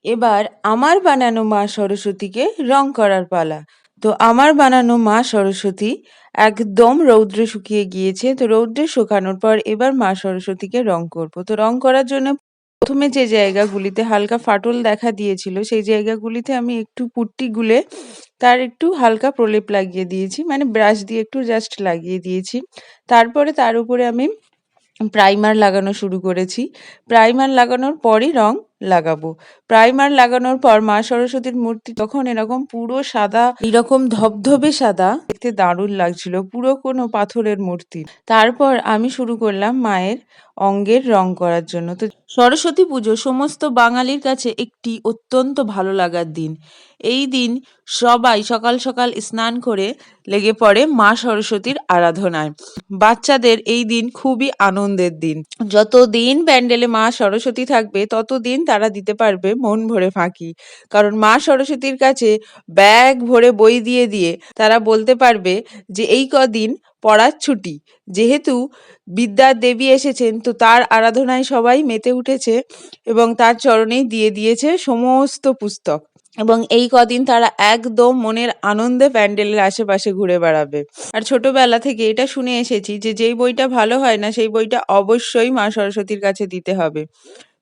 এবার আমার বানানো মা সরস্বতীকে রং করার পালা। তো আমার বানানো মা সরস্বতী একদম রৌদ্রে শুকিয়ে গিয়েছে। তো রৌদ্রে শুকানোর পর এবার মা সরস্বতীকে রং করব। তো রং করার জন্য প্রথমে যে জায়গাগুলিতে হালকা ফাটল দেখা দিয়েছিল সেই জায়গাগুলিতে আমি একটু পুট্টি গুলে তার একটু হালকা প্রলেপ লাগিয়ে দিয়েছি, মানে ব্রাশ দিয়ে একটু জাস্ট লাগিয়ে দিয়েছি। তারপরে তার উপরে আমি প্রাইমার লাগানো শুরু করেছি। প্রাইমার লাগানোর পরই রং লাগাবো। প্রাইমার লাগানোর পর মা সরস্বতীর মূর্তি তখন এরকম পুরো সাদা, এরকম ধবধবে সাদা, দেখতে দারুণ লাগছিল, পুরো কোনো পাথরের মূর্তি। তারপর আমি শুরু করলাম মায়ের অঙ্গের রং করার জন্য। তো সরস্বতী পুজো সমস্ত বাঙালির কাছে একটি অত্যন্ত ভালো লাগার দিন। এই দিন সবাই সকাল সকাল স্নান করে লেগে পড়ে মা সরস্বতীর আরাধনায়। বাচ্চাদের এই দিন খুবই আনন্দের দিন। যতদিন প্যান্ডেলে মা সরস্বতী থাকবে ততদিন তারা দিতে পারবে মন ভরে ফাঁকি। কারণ মা সরস্বতীর কাছে ব্যাগ ভরে বই দিয়ে দিয়ে তারা বলতে পারবে যে এই কদিন পড়ার ছুটি। যেহেতু বিদ্যার দেবী এসেছেন, তো তার আরাধনায় সবাই মেতে উঠেছে এবং তার চরণেই দিয়ে দিয়েছে সমস্ত পুস্তক। এবং এই কদিন তারা একদম মনের আনন্দে প্যান্ডেলের আশেপাশে ঘুরে বেড়াবে। আর ছোটবেলা থেকে এটা শুনে এসেছি যে যেই বইটা ভালো হয় না সেই বইটা অবশ্যই মা সরস্বতীর কাছে দিতে হবে।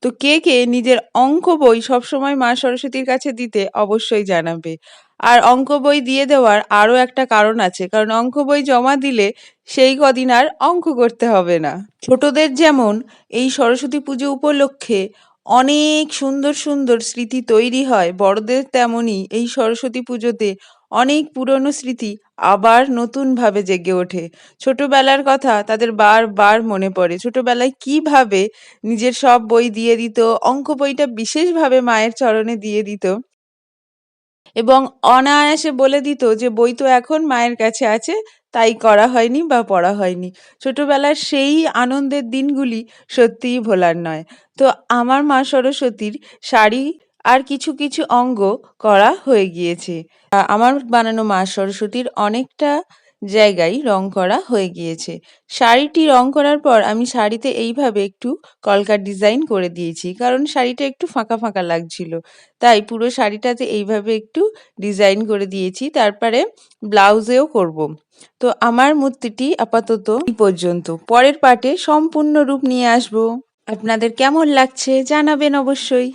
তো কে কে নিজের অঙ্ক বই সবসময় মা সরস্বতীর কাছে দিতে অবশ্যই জানাবে। আর অঙ্ক বই দিয়ে দেওয়ার আরও একটা কারণ আছে, কারণ অঙ্ক বই জমা দিলে সেই কদিন আর অঙ্ক করতে হবে না। ছোটদের যেমন এই সরস্বতী পুজো উপলক্ষে অনেক সুন্দর সুন্দর স্মৃতি তৈরি হয়, বড়দের তেমনই এই সরস্বতী পুজোতে অনেক পুরনো স্মৃতি আবার নতুনভাবে জেগে ওঠে। ছোটবেলার কথা তাদের বারবার মনে পড়ে। ছোটবেলায় কিভাবে নিজের সব বই দিয়ে দিত, অঙ্ক বইটা বিশেষভাবে মায়ের চরণে দিয়ে দিত এবং অনায়াসে বলে দিত যে বই তো এখন মায়ের কাছে আছে, তাই করা হয়নি বা পড়া হয়নি। ছোটবেলার সেই আনন্দের দিনগুলি সত্যিই ভোলার নয়। তো আমার মা সরস্বতীর শাড়ি আর কিছু কিছু অঙ্গ করা হয়ে গিয়েছে। আমার বানানো মা সরস্বতীর অনেকটা জায়গায় রং করা হয়ে গিয়েছে। শাড়িটি রং করার পর আমি শাড়িতে এইভাবে একটু কলকার ডিজাইন করে দিয়েছি, কারণ শাড়িটা একটু ফাঁকা ফাঁকা লাগছিল। তাই পুরো শাড়িটাতে এইভাবে একটু ডিজাইন করে দিয়েছি। তারপরে ব্লাউজেও করব। তো আমার মূর্তিটি আপাতত এই পর্যন্ত। পরের পার্টে সম্পূর্ণ রূপ নিয়ে আসবো। আপনাদের কেমন লাগছে জানাবেন অবশ্যই।